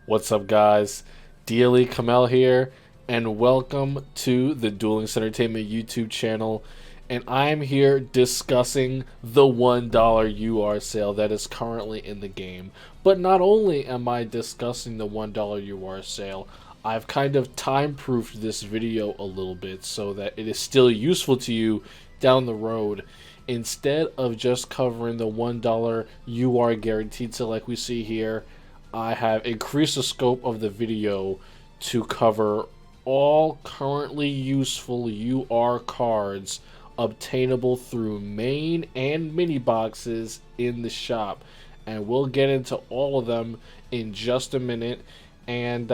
What's up, guys? DLE Kamel here, and welcome to the Duel Links Entertainment YouTube channel. And I'm here discussing the $1 UR sale that is currently in the game. But not only am I discussing the $1 UR sale, I've kind of time-proofed this video a little bit so that it is still useful to you down the road. Instead of just covering the $1 UR guaranteed sale like we see here, I have increased the scope of the video to cover all currently useful UR cards obtainable through main and mini boxes in the shop. And we'll get into all of them in just a minute. And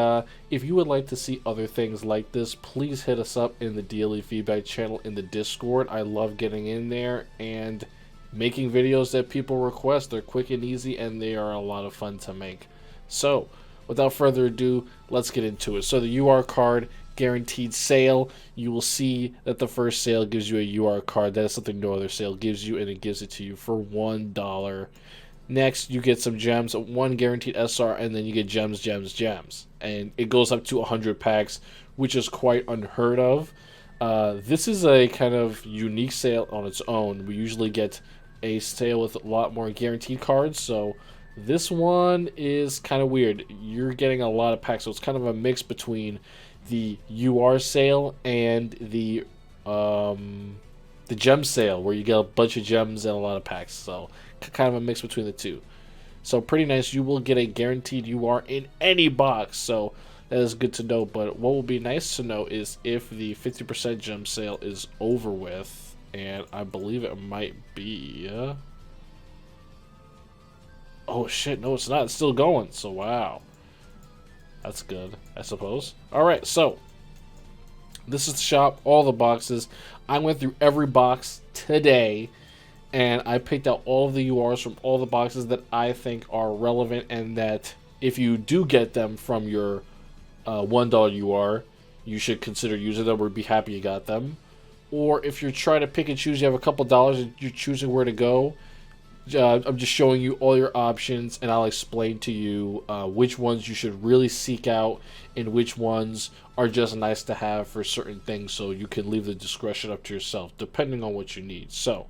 if you would like to see other things like this, please hit us up in the DLE feedback channel in the Discord. I love getting in there and making videos that people request. They're quick and easy, and they are a lot of fun to make. So, without further ado, let's get into it. So the UR card guaranteed sale, you will see that the first sale gives you a UR card. That is something no other sale gives you, and it gives it to you for $1. Next, you get some gems, one guaranteed SR, and then you get gems. And it goes up to 100 packs, which is quite unheard of. This is a kind of unique sale on its own. We usually get a sale with a lot more guaranteed cards, so this one is kind of weird. You're getting a lot of packs, so it's kind of a mix between the UR sale and the gem sale, where you get a bunch of gems and a lot of packs. So kind of a mix between the two. So pretty nice. You will get a guaranteed UR in any box, so that is good to know. But what will be nice to know is if the 50% gem sale is over with, and I believe it might be. Oh shit, no it's not. It's still going. So wow. That's good, I suppose. Alright, so this is the shop, all the boxes. I went through every box today, and I picked out all of the URs from all the boxes that I think are relevant, and that if you do get them from your $1 UR, you should consider using them or be happy you got them. Or if you're trying to pick and choose, you have a couple dollars and you're choosing where to go, I'm just showing you all your options, and I'll explain to you which ones you should really seek out and which ones are just nice to have for certain things, so you can leave the discretion up to yourself depending on what you need. So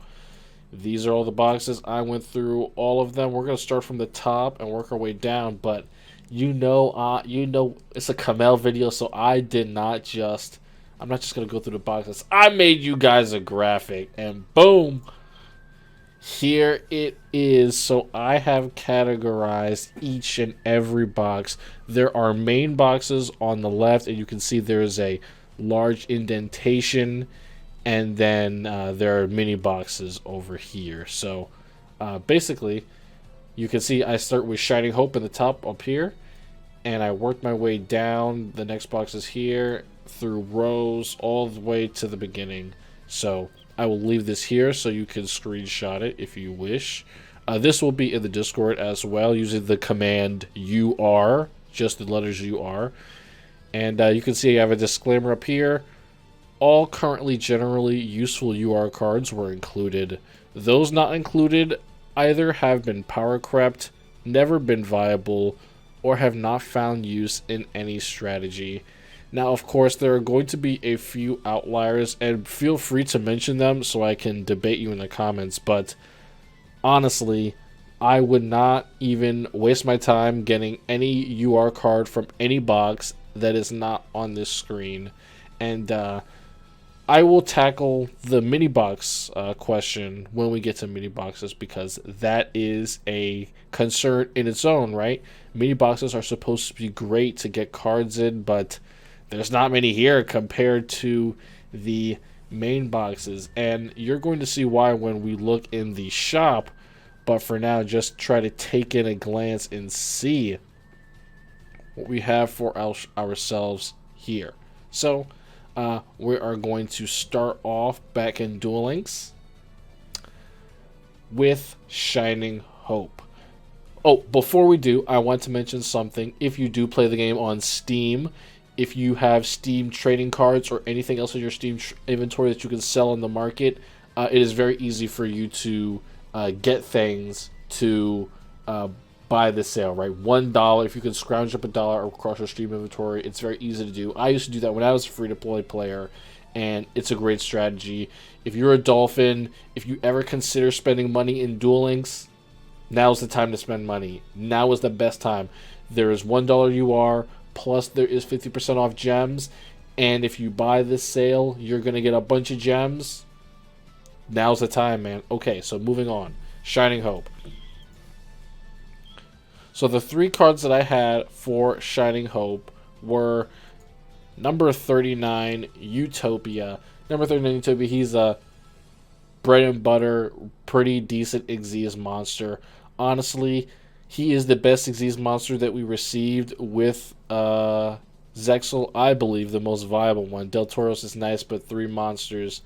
these are all the boxes. I went through all of them. We're going to start from the top and work our way down, but you know it's a Kamel video, so I'm not just going to go through the boxes. I made you guys a graphic, and boom, here it is. So I have categorized each and every box. There are main boxes on the left, and you can see there is a large indentation, and then there are mini boxes over here. So basically, you can see I start with Shining Hope in the top up here, and I work my way down. The next box is here through rows all the way to the beginning. So I will leave this here so you can screenshot it if you wish. This will be in the Discord as well, using the command UR, just the letters UR. And you can see I have a disclaimer up here. All currently generally useful UR cards were included. Those not included either have been power crept, never been viable, or have not found use in any strategy. Now, of course, there are going to be a few outliers, and feel free to mention them so I can debate you in the comments, but honestly, I would not even waste my time getting any UR card from any box that is not on this screen. And I will tackle the mini box question when we get to mini boxes, because that is a concern in its own, right? Mini boxes are supposed to be great to get cards in, but there's not many here compared to the main boxes, and you're going to see why when we look in the shop. But for now, just try to take in a glance and see what we have for ourselves here. So we are going to start off back in Duel Links with Shining Hope. Oh, before we do, I want to mention something. If you do play the game on Steam, if you have Steam trading cards or anything else in your Steam inventory that you can sell on the market, it is very easy for you to get things to buy the sale, right? $1. If you can scrounge up $1 across your Steam inventory, it's very easy to do. I used to do that when I was a free-to-play player, and it's a great strategy. If you're a Dolphin, if you ever consider spending money in Duel Links, now's the time to spend money. Now is the best time. There is $1 UR, plus there is 50% off gems, and if you buy this sale, you're going to get a bunch of gems. Now's the time, man. Okay, so moving on. Shining Hope. So the 3 cards that I had for Shining Hope were number 39, Utopia. Number 39, Utopia, he's a bread and butter, pretty decent Xyz monster. Honestly, he is the best Xyz monster that we received with Zexal. I believe the most viable one. Del Toro's is nice, but 3 monsters,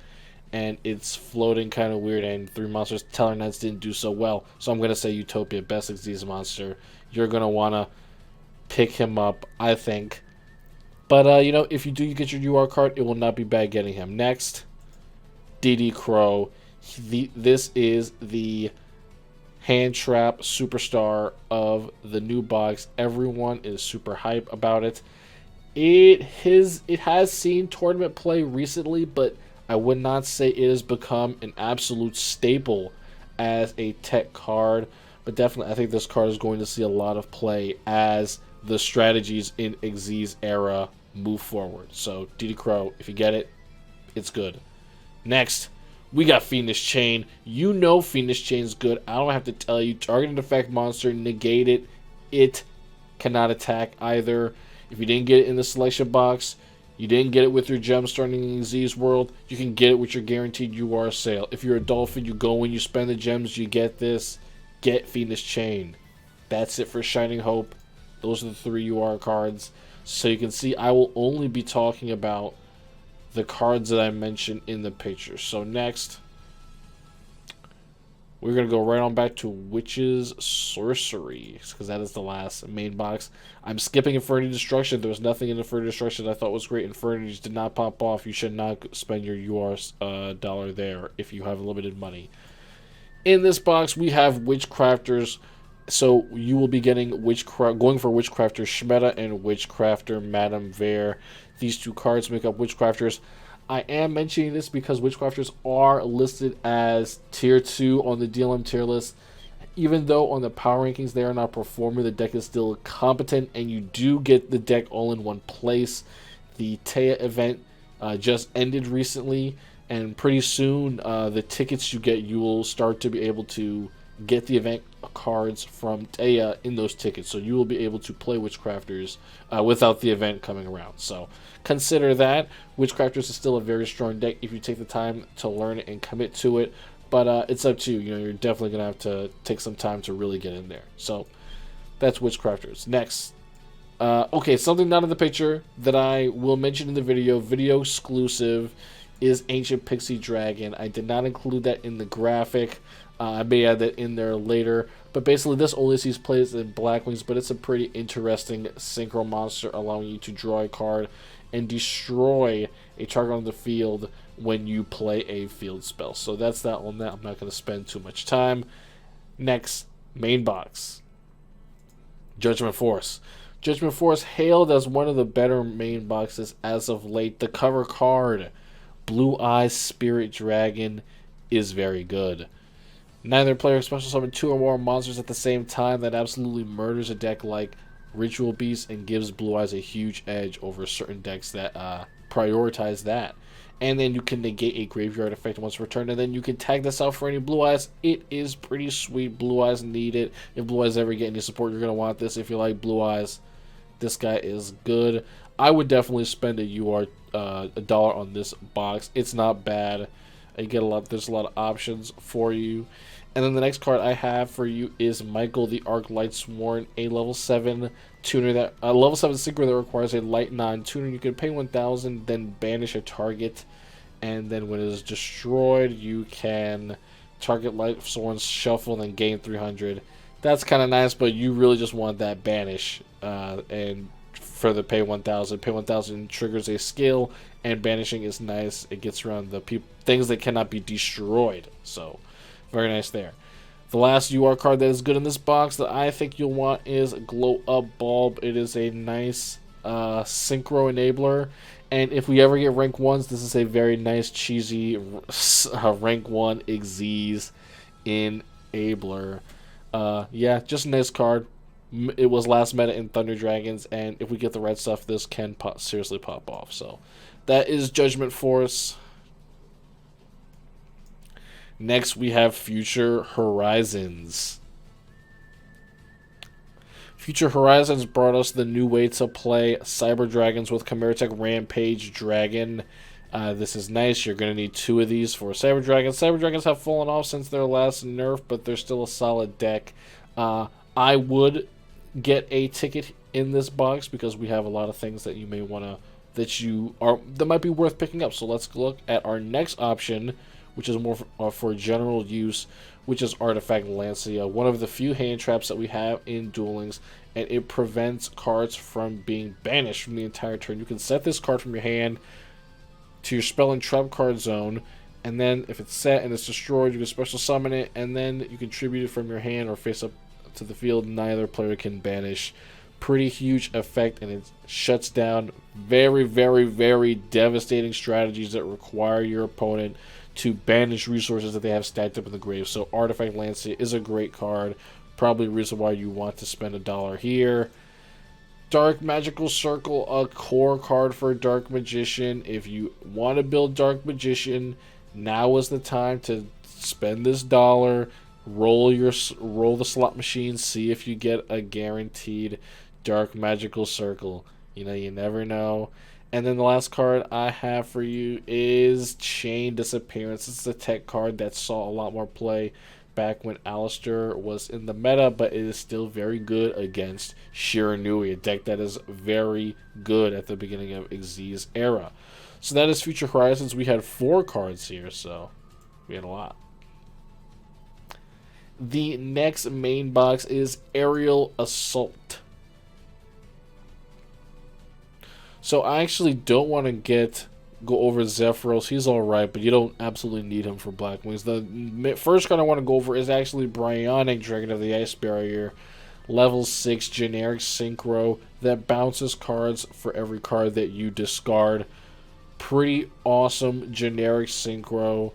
and it's floating kind of weird, and 3 monsters. Teller Knights didn't do so well, so I'm going to say Utopia, best Xyz monster. You're going to want to pick him up, I think. But, you know, if you do get your UR card, it will not be bad getting him. Next, DD Crow. This is the hand trap superstar of the new box. Everyone is super hype about it. It has seen tournament play recently, but I would not say it has become an absolute staple as a tech card. But definitely, I think this card is going to see a lot of play as the strategies in Xyz era move forward. So, DD Crow, if you get it, it's good. Next, we got Fiendish Chain. You know Fiendish Chain's good. I don't have to tell you. Targeted effect monster, negate it. It cannot attack either. If you didn't get it in the selection box, you didn't get it with your gem starting in Xyz world, you can get it with your guaranteed UR sale. If you're a Dolphin, you go and you spend the gems, you get this. Get Fiendish Chain. That's it for Shining Hope. Those are the 3 UR cards. So you can see I will only be talking about the cards that I mentioned in the picture. So next, we're going to go right on back to Witch's Sorcery, because that is the last main box. I'm skipping Infernity Destruction. There was nothing in Infernity Destruction that I thought was great. Infernities did not pop off. You should not spend your UR dollar there if you have limited money. In this box, we have Witchcrafters. So you will be getting going for Witchcrafter Schmeta and Witchcrafter Madame Vare. These 2 cards make up Witchcrafters. I am mentioning this because Witchcrafters are listed as tier 2 on the DLM tier list. Even though on the power rankings they are not performing, the deck is still competent, and you do get the deck all in one place. The Taya event just ended recently, and pretty soon the tickets you get, you will start to be able to get the event cards from Taya in those tickets, so you will be able to play Witchcrafters without the event coming around. So consider that. Witchcrafters is still a very strong deck if you take the time to learn it and commit to it, but it's up to you. You know, you're definitely gonna have to take some time to really get in there. So that's Witchcrafters. Next, okay, something not in the picture that I will mention in the video exclusive, is Ancient Pixie Dragon. I did not include that in the graphic. I may add that in there later. But basically, this only sees plays in Blackwings, but it's a pretty interesting synchro monster, allowing you to draw a card and destroy a target on the field when you play a field spell. So that's that one. I'm not going to spend too much time. Next, main box. Judgment Force. Judgment Force hailed as one of the better main boxes as of late. The cover card, Blue Eyes Spirit Dragon, is very good. Neither player special summon 2 or more monsters at the same time. That absolutely murders a deck like Ritual Beast and gives Blue Eyes a huge edge over certain decks that prioritize that. And then you can negate a graveyard effect once returned, and then you can tag this out for any Blue Eyes. It is pretty sweet. Blue Eyes need it. If Blue Eyes ever get any support, you're going to want this. If you like Blue Eyes, this guy is good. I would definitely spend a dollar on this box. It's not bad. You get there's a lot of options for you. And then the next card I have for you is Michael the Arc Lightsworn, a level 7 tuner that level 7 synchro that requires a light non-tuner. You can pay 1,000, then banish a target, and then when it is destroyed, you can target Lightsworn, shuffle, and then gain 300. That's kind of nice, but you really just want that banish, and for the pay 1,000. Pay 1,000 triggers a skill, and banishing is nice. It gets around the things that cannot be destroyed. So very nice there. The last UR card that is good in this box that I think you'll want is Glow Up Bulb. It is a nice synchro enabler. And if we ever get rank 1s, this is a very nice, cheesy rank 1 Xyz enabler. Yeah, just a nice card. It was last meta in Thunder Dragons, and if we get the right stuff, this can seriously pop off. So that is Judgment Force. Next, we have Future Horizons. Future Horizons brought us the new way to play Cyber Dragons with Cameratech Rampage Dragon. This is nice. You're going to need 2 of these for Cyber Dragons. Cyber Dragons have fallen off since their last nerf, but they're still a solid deck. I would get a ticket in this box because we have a lot of things that you may want to, that might be worth picking up. So let's look at our next option, which is more for general use, which is Artifact Lancia, one of the few hand traps that we have in Duel Links, and it prevents cards from being banished from the entire turn. You can set this card from your hand to your spell and trap card zone, and then if it's set and it's destroyed, you can special summon it, and then you can tribute it from your hand or face up to the field. Neither player can banish. Pretty huge effect, and it shuts down very, very, very devastating strategies that require your opponent to banish resources that they have stacked up in the grave. So Artifact Lancia is a great card. Probably a reason why you want to spend $1 here. Dark Magical Circle, a core card for Dark Magician. If you want to build Dark Magician, now is the time to spend this $1. Roll the slot machine, see if you get a guaranteed Dark Magical Circle. You know, you never know. And then the last card I have for you is Chain Disappearance. This is a tech card that saw a lot more play back when Alistair was in the meta, but it is still very good against Shiranui, a deck that is very good at the beginning of Xyz's era. So that is Future Horizons. We had 4 cards here, so we had a lot. The next main box is Aerial Assault. So I actually don't want to go over Zephyros. He's alright, but you don't absolutely need him for Black Wings. The first card I want to go over is actually Bryonic Dragon of the Ice Barrier. Level 6 generic synchro that bounces cards for every card that you discard. Pretty awesome generic synchro.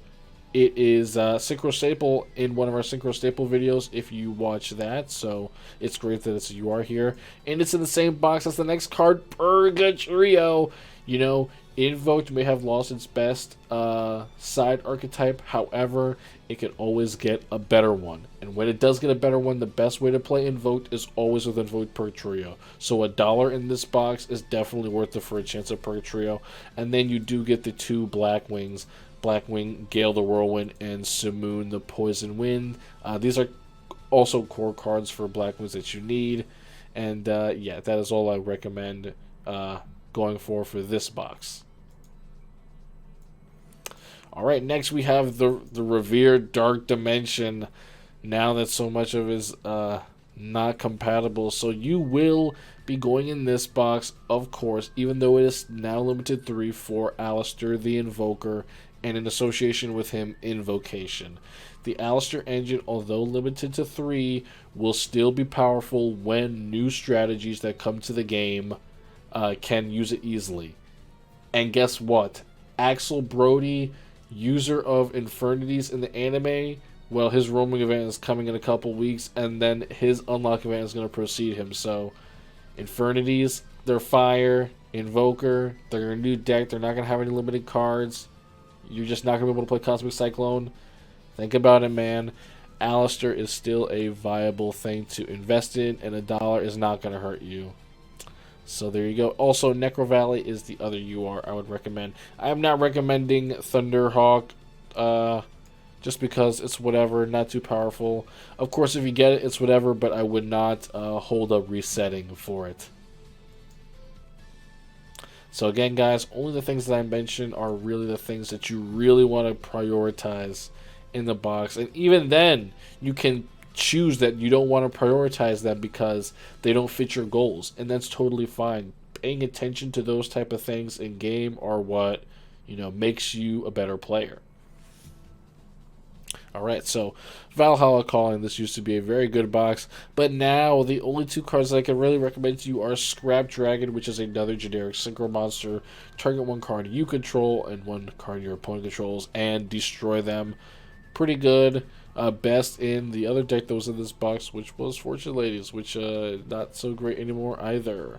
It is Synchro Staple in one of our Synchro Staple videos if you watch that, so it's great that you are here. And it's in the same box as the next card, Purgatrio. You know, Invoked may have lost its best side archetype, however, it can always get a better one. And when it does get a better one, the best way to play Invoked is always with Invoked Purgatrio. So $1 in this box is definitely worth it for a chance at Purgatrio. And then you do get the 2 Black Wings. Blackwing, Gale the Whirlwind, and Simoon the Poison Wind. These are also core cards for Black Wings that you need. And yeah, that is all I recommend going for this box. Alright, next we have the revered Dark Dimension. Now that so much of it is not compatible. So you will be going in this box, of course, even though it is now limited 3 for Alistair the Invoker, and in association with him, Invocation. The Alistair engine, although limited to 3, will still be powerful when new strategies that come to the game can use it easily. And guess what? Axel Brody, user of Infernities in the anime, well, his roaming event is coming in a couple weeks, and then his unlock event is going to precede him. So, Infernities, they're fire. Invoker, they're a new deck. They're not going to have any limited cards. You're just not going to be able to play Cosmic Cyclone. Think about it, man. Alistair is still a viable thing to invest in, and $1 is not going to hurt you. So there you go. Also, Necro Valley is the other UR I would recommend. I am not recommending Thunderhawk just because it's whatever, not too powerful. Of course, if you get it, it's whatever, but I would not hold up resetting for it. So again, guys, only the things that I mentioned are really the things that you really want to prioritize in the box. And even then, you can choose that you don't want to prioritize them because they don't fit your goals. And that's totally fine. Paying attention to those type of things in game are what, makes you a better player. Alright, so Valhalla Calling. This used to be a very good box, but now the only two cards that I can really recommend to you are Scrap Dragon, which is another generic synchro monster. Target one card you control and one card your opponent controls and destroy them. Pretty good. Best in the other deck that was in this box, which was Fortune Ladies, which not so great anymore either.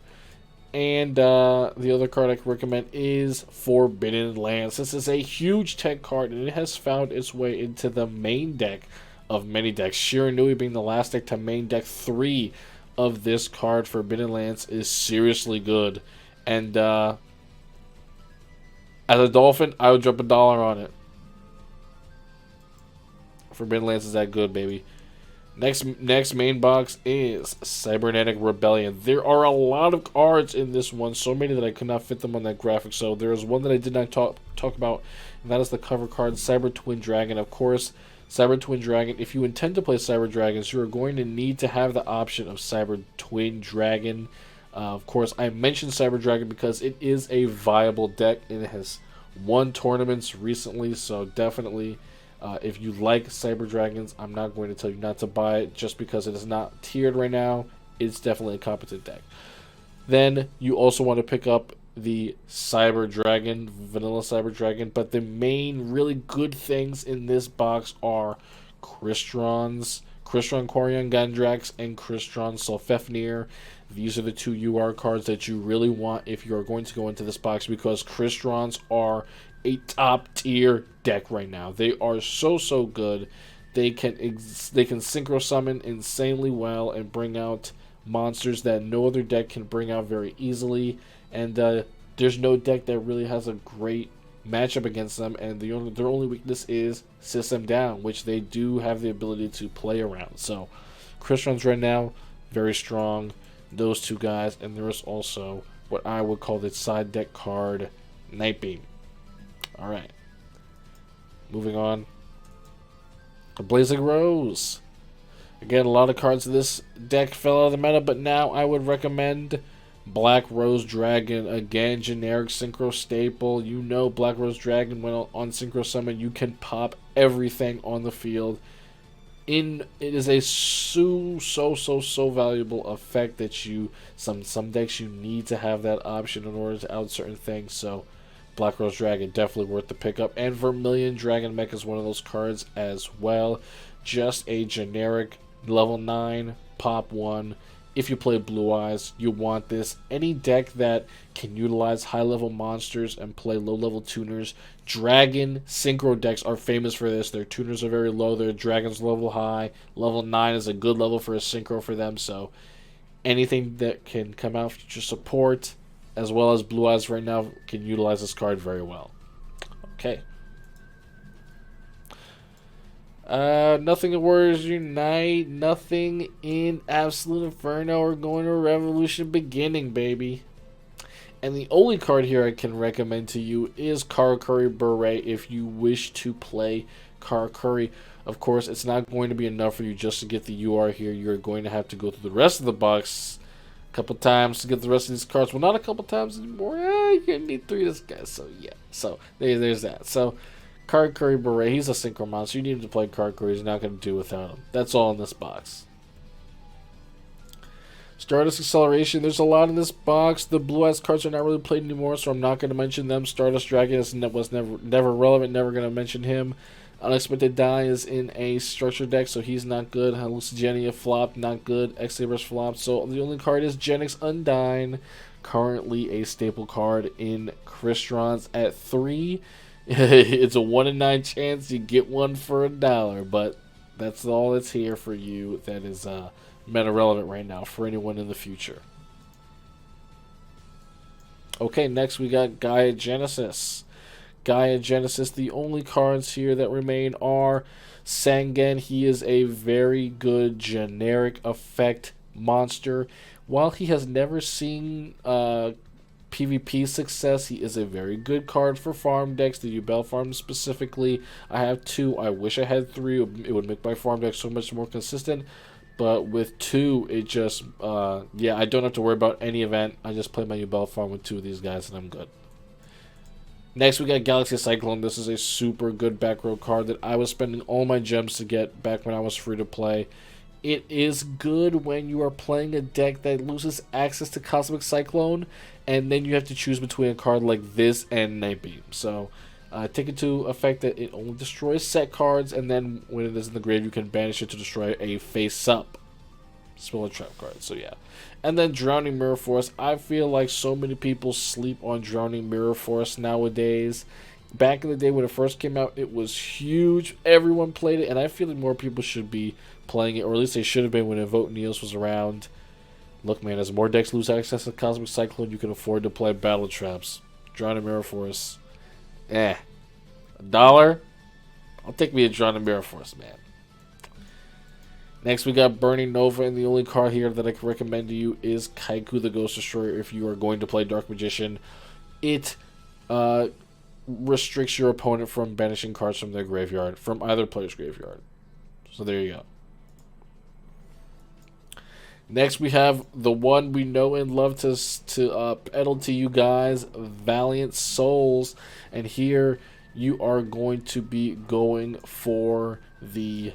And the other card I can recommend is Forbidden Lands. This is a huge tech card, and it has found its way into the main deck of many decks. Shiranui being the last deck to main deck 3 of this card. Forbidden Lands is seriously good. And as a Dolphin, I would drop $1 on it. Forbidden Lands is that good, baby. Next main box is Cybernetic Rebellion. There are a lot of cards in this one, so many that I could not fit them on that graphic. So there is one that I did not talk about, and that is the cover card, Cyber Twin Dragon. Of course, Cyber Twin Dragon, if you intend to play Cyber Dragons, you are going to need to have the option of Cyber Twin Dragon. Of course, I mentioned Cyber Dragon because it is a viable deck, and it has won tournaments recently, so definitely... if you like Cyber Dragons, I'm not going to tell you not to buy it just because it is not tiered right now. It's definitely a competent deck. Then you also want to pick up the Cyber Dragon, Vanilla Cyber Dragon, but the main really good things in this box are Crystron Quarion Gandrax, and Crystron Sulfefnir. These are the two UR cards that you really want if you are going to go into this box, because Crystrons are a top tier deck right now. They are so good. They can synchro summon insanely well and bring out monsters that no other deck can bring out very easily. And there's no deck that really has a great matchup against them. And their only weakness is system down, which they do have the ability to play around. So Crystrons right now very strong. Those two guys, and there is also what I would call the side deck card, Nightbeam. Alright. Moving on. A Blazing Rose. Again, a lot of cards in this deck fell out of the meta, but now I would recommend Black Rose Dragon. Again, generic synchro staple. You know Black Rose Dragon, when on synchro summon, you can pop everything on the field. It is a so valuable effect that some decks you need to have that option in order to out certain things. So Black Rose Dragon, definitely worth the pickup. And Vermilion Dragon Mech is one of those cards as well. Just a generic level 9 pop 1. If you play Blue Eyes, you want this. Any deck that can utilize high-level monsters and play low-level tuners. Dragon Synchro decks are famous for this. Their tuners are very low. Their Dragons level high. Level 9 is a good level for a Synchro for them. So anything that can come out future support, as well as Blue Eyes right now, can utilize this card very well. Okay. Nothing in Warriors Unite, nothing in Absolute Inferno, or going to Revolution Beginning, baby. And the only card here I can recommend to you is Karakuri Beret if you wish to play Karakuri. Of course, it's not going to be enough for you just to get the UR here. You're going to have to go through the rest of the box a couple times to get the rest of these cards. Well, not a couple times anymore. You're going to need 3 of this guy. So, yeah. So, there's that. So, Karakuri Beret, he's a synchro monster. You need him to play Karakuri. He's not going to do without him. That's all in this box. Stardust Acceleration, there's a lot in this box. The Blue Eyes cards are not really played anymore, so I'm not going to mention them. Stardust Dragon was never relevant, never going to mention him. Unexpected Die is in a structure deck, so he's not good. Hallucigenia flopped, not good. X-Sabers flopped, so the only card is Genix Undyne, currently a staple card in Crystrons at 3. It's a 1 in 9 chance you get one for $1, but that's all that's here for you that is meta relevant right now for anyone in the future. Okay, next we got Gaia Genesis. Gaia Genesis, the only cards here that remain are Sangen. He is a very good generic effect monster. While he has never seen PvP success, he is a very good card for farm decks, the Yubel farm specifically. I have 2. I wish I had 3. It would make my farm deck so much more consistent. But with 2, it just, I don't have to worry about any event. I just play my Yubel farm with 2 of these guys and I'm good. Next, we got Galaxy Cyclone. This is a super good back row card that I was spending all my gems to get back when I was free to play. It is good when you are playing a deck that loses access to Cosmic Cyclone, and then you have to choose between a card like this and Night Beam. So, take into effect that it only destroys set cards, and then when it is in the grave, you can banish it to destroy a face-up spell and trap card. So, yeah. And then Drowning Mirror Force. I feel like so many people sleep on Drowning Mirror Force nowadays. Back in the day when it first came out, it was huge. Everyone played it, and I feel like more people should be playing it, or at least they should have been when Invoke Neos was around. Look, man, as more decks lose access to Cosmic Cyclone, you can afford to play Battle Traps. Drowning Mirror Force. $1? I'll take me a Drowning Mirror Force, man. Next, we got Burning Nova, and the only card here that I can recommend to you is Kaiku the Ghost Destroyer if you are going to play Dark Magician. It restricts your opponent from banishing cards from their graveyard, from either player's graveyard. So there you go. Next, we have the one we know and love to peddle to you guys, Valiant Souls. And here, you are going to be going for the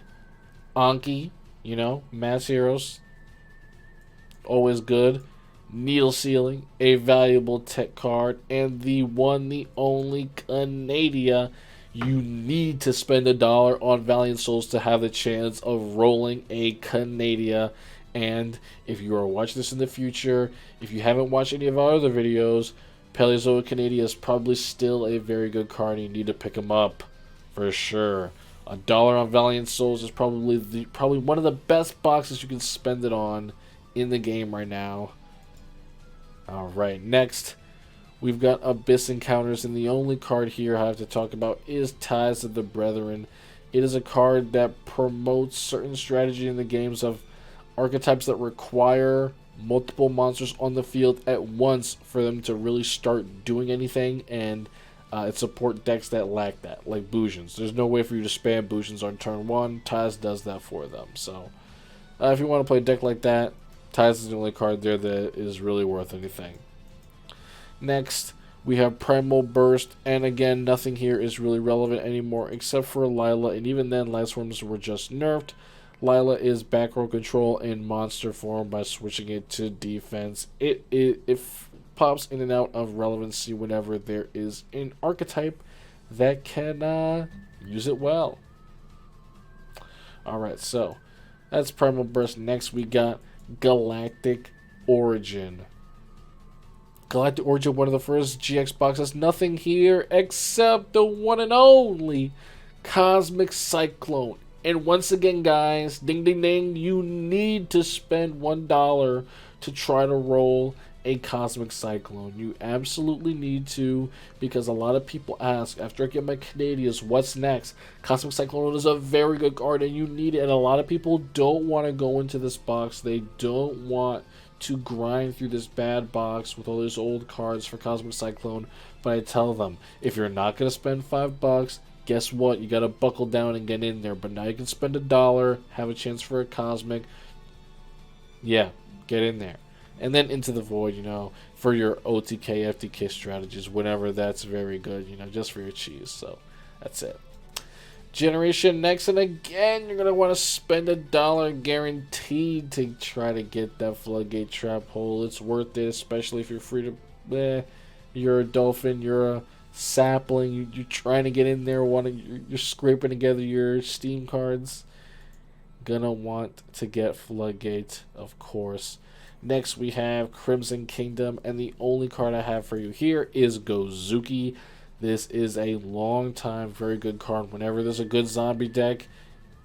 Anki, you know, Mass Heroes. Always good. Needle Sealing, a valuable tech card, and the one, the only Canadia. You need to spend $1 on Valiant Souls to have the chance of rolling a Canadia. And if you are watching this in the future, if you haven't watched any of our other videos, Paleozoic Canadia is probably still a very good card. You need to pick them up for sure. $1 on Valiant Souls is probably one of the best boxes you can spend it on in the game right now. Alright, next we've got Abyss Encounters, and the only card here I have to talk about is Ties of the Brethren. It is a card that promotes certain strategy in the games of archetypes that require multiple monsters on the field at once for them to really start doing anything, and it supports decks that lack that, like Bujins. There's no way for you to spam Bujins on turn 1. Ties does that for them. So if you want to play a deck like that, Ties is the only card there that is really worth anything. Next, we have Primal Burst, and again, nothing here is really relevant anymore except for Lila, and even then, Light Swarms were just nerfed. Lila is back row control in monster form by switching it to defense. It pops in and out of relevancy whenever there is an archetype that can use it well. Alright, so that's Primal Burst. Next, we got Galactic Origin. Galactic Origin, one of the first GX boxes. Nothing here except the one and only Cosmic Cyclone. And once again, guys, ding ding ding, you need to spend $1 to try to roll a Cosmic Cyclone. You absolutely need to, because a lot of people ask, after I get my Canadians, what's next? Cosmic Cyclone is a very good card and you need it, and a lot of people don't want to go into this box. They don't want to grind through this bad box with all these old cards for Cosmic Cyclone, but I tell them, if you're not going to spend $5, guess what? You got to buckle down and get in there. But now you can spend $1, have a chance for a Cosmic. Yeah, get in there. And then Into the Void, you know, for your OTK, FTK strategies, whenever that's very good, you know, just for your cheese. So, that's it. Generation next, and again, you're going to want to spend $1 guaranteed to try to get that Floodgate Trap Hole. It's worth it, especially if you're free to... you're a Dolphin, you're a Sapling, you're trying to get in there, you're scraping together your Steam cards. Gonna want to get Floodgate, of course. Next, we have Crimson Kingdom, and the only card I have for you here is Gozuki. This is a long time, very good card. Whenever there's a good zombie deck,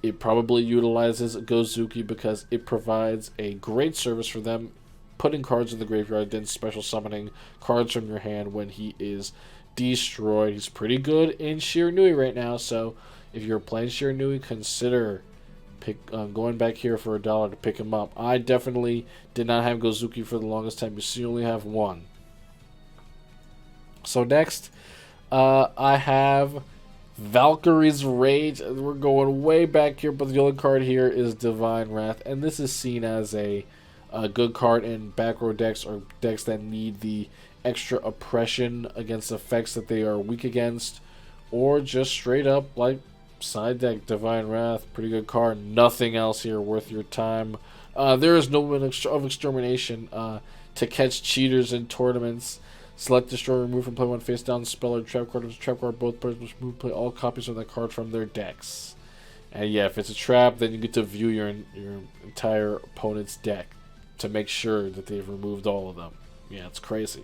it probably utilizes Gozuki because it provides a great service for them, putting cards in the graveyard, then special summoning cards from your hand when he is destroyed. He's pretty good in Shiranui right now, so if you're playing Shiranui, consider going back here for $1 to pick him up. I definitely did not have Gozuki for the longest time. You only have one. So next, I have Valkyrie's Rage. We're going way back here, but the only card here is Divine Wrath, and this is seen as a good card in back row decks or decks that need the extra oppression against effects that they are weak against, or just straight up like side deck Divine Wrath, pretty good card. Nothing else here worth your time. There is no one of extermination to catch cheaters in tournaments. Select, destroy, remove from play one face down spell or trap card. If it's a trap card, both players must remove play all copies of that card from their decks. And yeah, if it's a trap, then you get to view your entire opponent's deck to make sure that they've removed all of them. Yeah, it's crazy.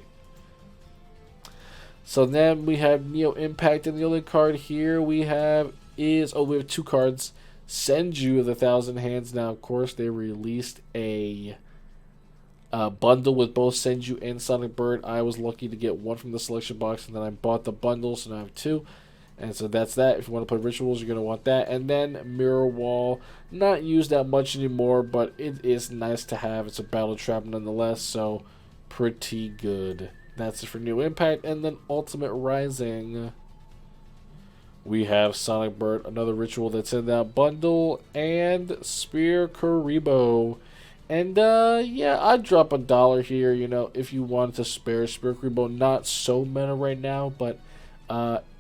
So then we have Neo Impact, and the only card here we have is we have two cards. Senju of the Thousand Hands. Now, of course, they released a bundle with both Senju and Sonic Bird. I was lucky to get one from the selection box, and then I bought the bundle, so now I have two. And so that's that. If you want to play Rituals, you're going to want that. And then Mirror Wall, not used that much anymore, but it is nice to have. It's a battle trap nonetheless, so pretty good. That's it for New Impact. And then Ultimate Rising, we have Sonic Bird, another Ritual that's in that bundle, and Spear Karibo. And yeah, I'd drop $1 here, you know, if you wanted to spare Spear Karibo. Not so meta right now, but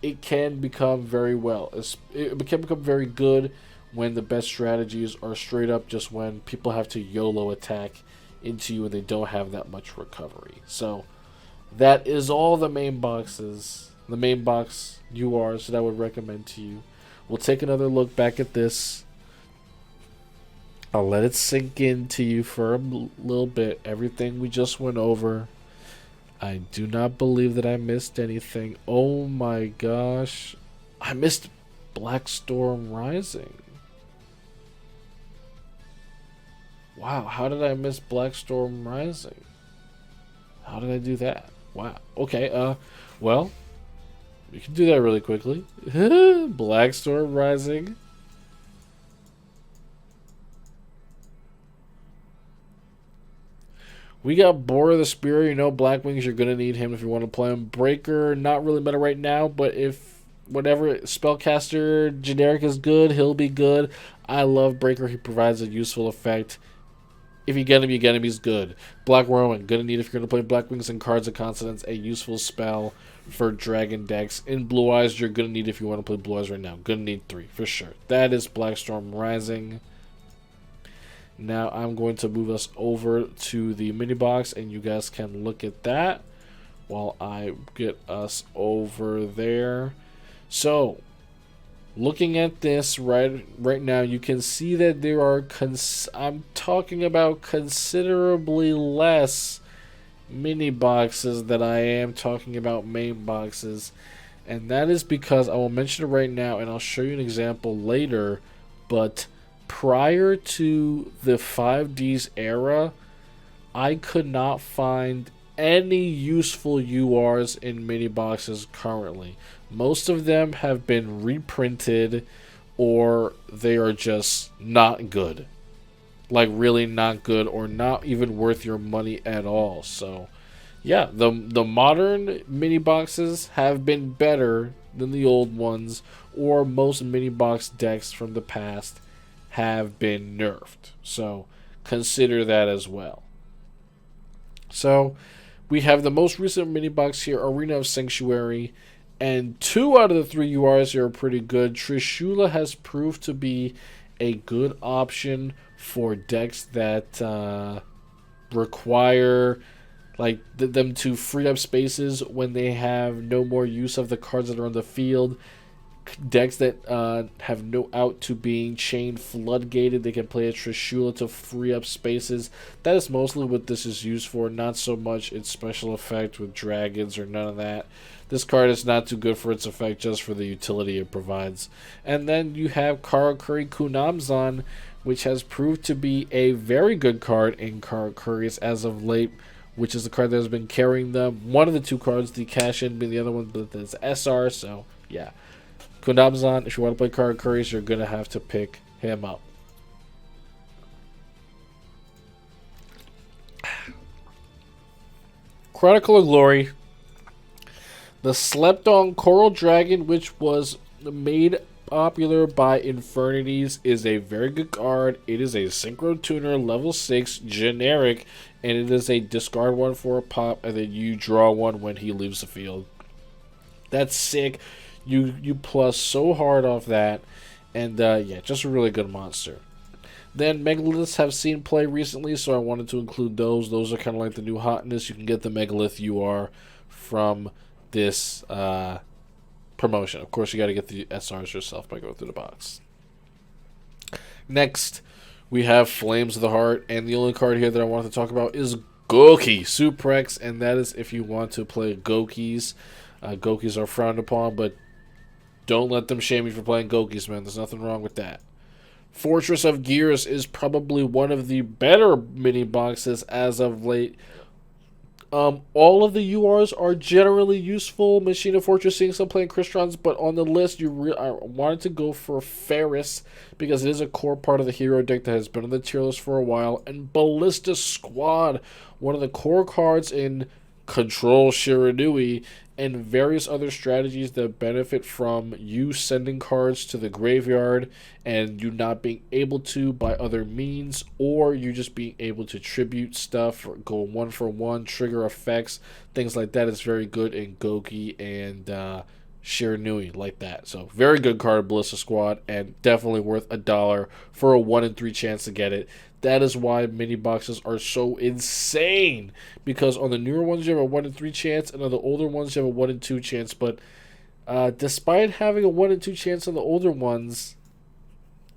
it can become very well. It can become very good when the best strategies are straight up just when people have to YOLO attack into you and they don't have that much recovery. So that is all the main boxes, the main box URs that I would recommend to you. We'll take another look back at this. I'll let it sink into you for a little bit. Everything we just went over. I do not believe that I missed anything. Oh my gosh. I missed Black Storm Rising. Wow, how did I miss Black Storm Rising? How did I do that? Wow. Okay, well, we can do that really quickly. Black Storm Rising. We got Bora the Spear. You know, Black Wings, you're going to need him if you want to play him. Breaker, not really meta right now, but if whatever Spellcaster generic is good, he'll be good. I love Breaker. He provides a useful effect. If you get him, you get him. He's good. Black Rowan, going to need if you're going to play Black Wings and Cards of Consonance, a useful spell for Dragon decks. In Blue Eyes, you're going to need if you want to play Blue Eyes right now. Going to need 3 for sure. That is Black Storm Rising. Now I'm going to move us over to the mini box, and you guys can look at that while I get us over there. So, looking at this right now, you can see that there are I'm talking about considerably less mini boxes than I am talking about main boxes, and that is because I will mention it right now, and I'll show you an example later, but prior to the 5Ds era, I could not find any useful URs in mini boxes currently. Most of them have been reprinted, or they are just not good. Like really not good, or not even worth your money at all. So yeah, the modern mini boxes have been better than the old ones, or most mini box decks from the past have been nerfed. So consider that as well. So we have the most recent mini box here, Arena of Sanctuary, and 2 out of the 3 URs here are pretty good. Trishula has proved to be a good option for decks that require like them to free up spaces when they have no more use of the cards that are on the field. Decks that have no out to being chain floodgated, they can play a Trishula to free up spaces. That is mostly what this is used for, not so much its special effect with dragons or none of that. This card is not too good for its effect, just for the utility it provides. And then you have Karakuri Kunamzan, which has proved to be a very good card in Karakuris as of late, which is the card that has been carrying them. One of the 2 cards, the cash-in being the other one, but it's SR, so yeah. Kunamzan, if you want to play Karakuris, you're going to have to pick him up. Chronicle of Glory. The Slept-On Coral Dragon, which was made Popular by Infernities is a very good card. It is a Synchro Tuner level 6 generic, and it is a discard one for a pop, and then you draw one when he leaves the field. That's sick. You plus so hard off that, and yeah, just a really good monster. Then megaliths have seen play recently, so I wanted to include those. Those are kind of like the new hotness. You can get the megalith UR from this promotion. Of course, you got to get the SRs yourself by going through the box. Next, we have Flames of the Heart, and the only card here that I wanted to talk about is Goki Suprex, and that is if you want to play Gokis. Gokis are frowned upon, but don't let them shame you for playing Gokis, man. There's nothing wrong with that. Fortress of Gears is probably one of the better mini boxes as of late. All of the URs are generally useful. Machina Fortress, seeing some playing Crystons, but on the list, I wanted to go for Ferris because it is a core part of the hero deck that has been on the tier list for a while. And Ballista Squad, one of the core cards in Control Shiranui, and various other strategies that benefit from you sending cards to the graveyard and you not being able to by other means, or you just being able to tribute stuff, or go 1-for-1, trigger effects, things like that is very good in Goki and Shiranui like that. So very good card, Ballista Squad, and definitely worth $1 for a 1 in 3 chance to get it. That is why mini boxes are so insane, because on the newer ones you have a 1 in 3 chance, and on the older ones you have a 1 in 2 chance. But despite having a 1 in 2 chance on the older ones,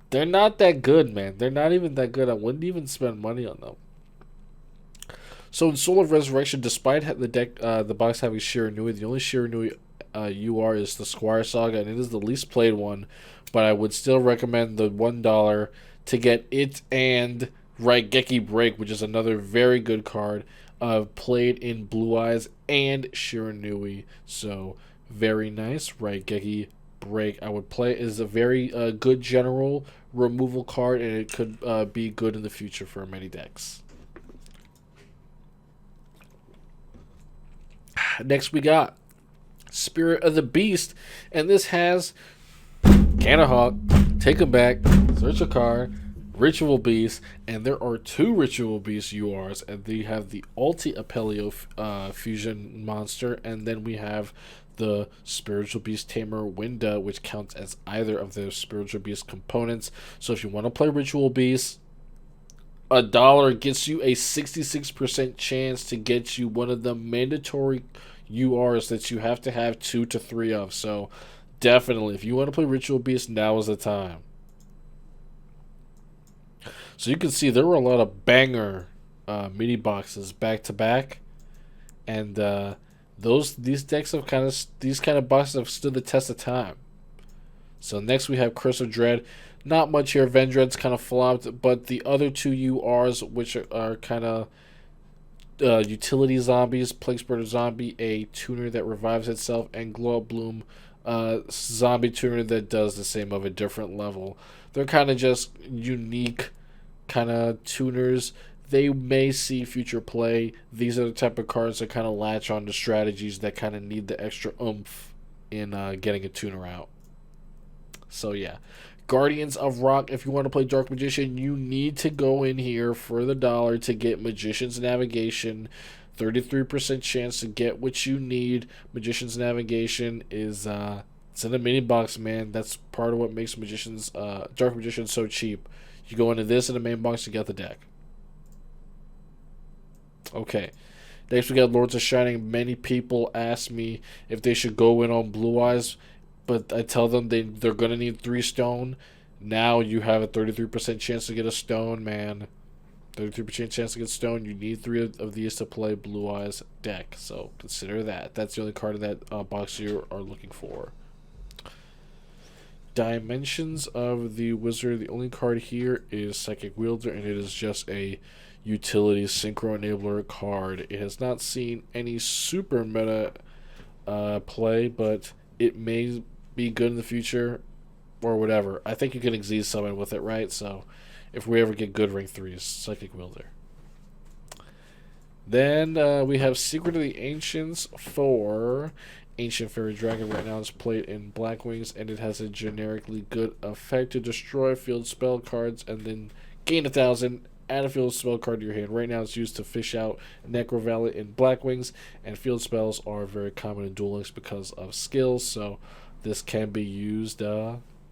they're not that good, man. They're not even that good. I wouldn't even spend money on them. So in Soul of Resurrection, despite the box having Shiranui, the only Shiranui UR is the Squire Saga, and it is the least played one. But I would still recommend the $1 to get it and Raigeki Break, which is another very good card played in Blue Eyes and Shiranui. So very nice. Raigeki Break I would play is a very good general removal card, and it could be good in the future for many decks. Next we got Spirit of the Beast, and this has Canahawk, Take 'em Back, Search a Card, Ritual Beast, and there are 2 Ritual Beast URs, and they have the Alti Apelio fusion monster, and then we have the Spiritual Beast Tamer Winda, which counts as either of those Spiritual Beast components. So if you want to play Ritual Beast, $1 gets you a 66% chance to get you one of the mandatory URs that you have to have 2 to 3 of. So definitely, if you want to play Ritual Beast, now is the time. So you can see there were a lot of mini boxes back to back, and these kind of boxes have stood the test of time. So next we have Curse of Dread. Not much here. Vendread's kind of flopped, but the other 2 URs, which are kind of utility zombies, Plague Spreader Zombie, a tuner that revives itself, and Glow Up Bloom, zombie tuner that does the same of a different level. They're kind of just unique kind of tuners. They may see future play. These are the type of cards that kind of latch on to strategies that kind of need the extra oomph in getting a tuner out. So yeah, Guardians of Rock. If you want to play Dark Magician, you need to go in here for the $1 to get Magician's Navigation. 33% chance to get what you need. Magician's Navigation is it's in a mini box, man. That's part of what makes Dark Magician so cheap. You go into this in the main box, you get the deck. Okay. Next we got Lords of Shining. Many people ask me if they should go in on Blue Eyes, but I tell them they're going to need 3 stone. Now you have a 33% chance to get a stone, man. 33% chance to get stone. You need 3 of these to play Blue Eyes deck, so consider that. That's the only card in that box you are looking for. Dimensions of the Wizard. The only card here is Psychic Wielder, and it is just a utility synchro enabler card. It has not seen any super meta play, but it may be good in the future or whatever. I think you can Xyz summon with it, right? So if we ever get good rank 3s, Psychic Wielder. Then we have Secret of the Ancients 4, Ancient Fairy Dragon right now is played in Black Wings, and it has a generically good effect to destroy field spell cards and then gain 1,000. Add a field spell card to your hand. Right now it's used to fish out Necro Valley in Black Wings, and field spells are very common in Duel Links because of skills, so this can be used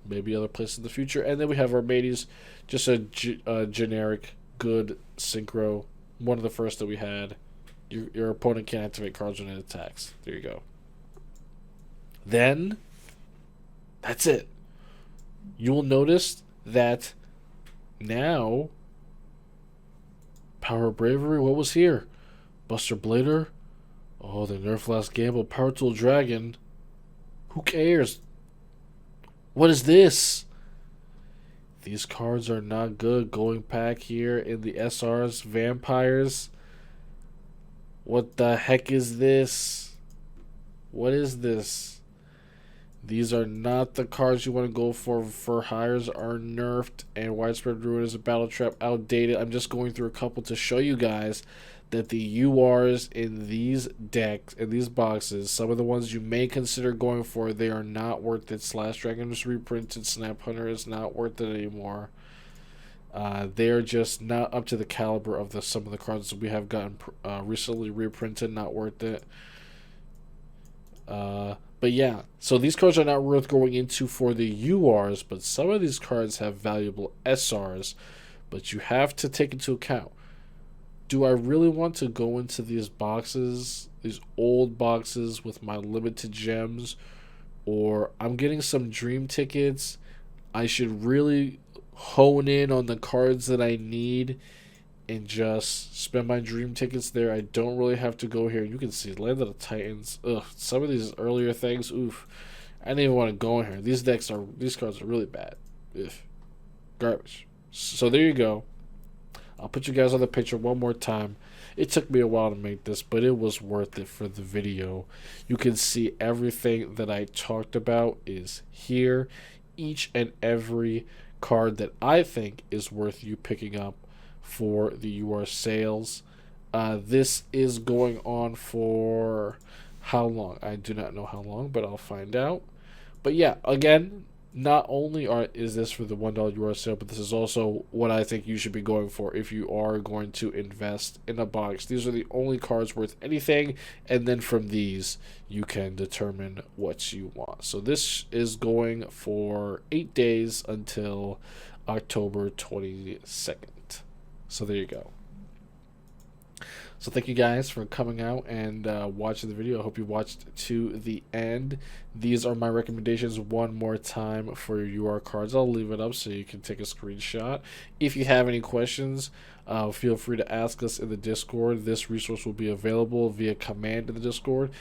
maybe other places in the future. And then we have our Mateys, just a generic good synchro, one of the first that we had. Your opponent can't activate cards when it attacks. There you go. Then, that's it. You will notice that now, Power of Bravery, what was here? Buster Blader? Oh, the Nerf Last Gamble, Power Tool Dragon. Who cares? What is this? These cards are not good. Going back here in the SRs, Vampires. What the heck is this? What is this? These are not the cards you want to go for. Hires are nerfed, and Widespread Ruin is a battle trap, outdated. I'm just going through a couple to show you guys that the URs in these decks, in these boxes, some of the ones you may consider going for, they are not worth it. Slash Dragon is reprinted. Snap Hunter is not worth it anymore. They are just not up to the caliber of some of the cards that we have gotten recently reprinted. Not worth it. But yeah, so these cards are not worth going into for the URs, but some of these cards have valuable SRs. But you have to take into account, do I really want to go into these boxes, these old boxes with my limited gems, or I'm getting some dream tickets, I should really hone in on the cards that I need and just spend my dream tickets there. I don't really have to go here. You can see Land of the Titans. Ugh, some of these earlier things, oof. I didn't even want to go in here. These cards are really bad. Ugh. Garbage. So there you go. I'll put you guys on the picture one more time. It took me a while to make this, but it was worth it for the video. You can see everything that I talked about is here. Each and every card that I think is worth you picking up for the UR sales. This is going on for how long? I do not know how long, but I'll find out. But yeah, again, not only is this for the $1 UR sale, but this is also what I think you should be going for if you are going to invest in a box. These are the only cards worth anything, and then from these you can determine what you want. So this is going for 8 days until October 22nd. So there you go. So thank you guys for coming out and watching the video. I hope you watched to the end. These are my recommendations one more time for your UR cards. I'll leave it up so you can take a screenshot. If you have any questions, feel free to ask us in the Discord. This resource will be available via command in the Discord.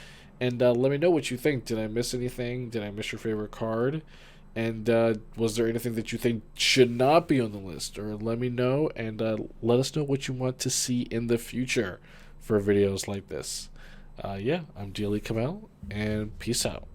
And let me know what you think. Did I miss anything? Did I miss your favorite card? And was there anything that you think should not be on the list? Or let me know, and let us know what you want to see in the future for videos like this. Yeah, I'm DLE Kamel, and peace out.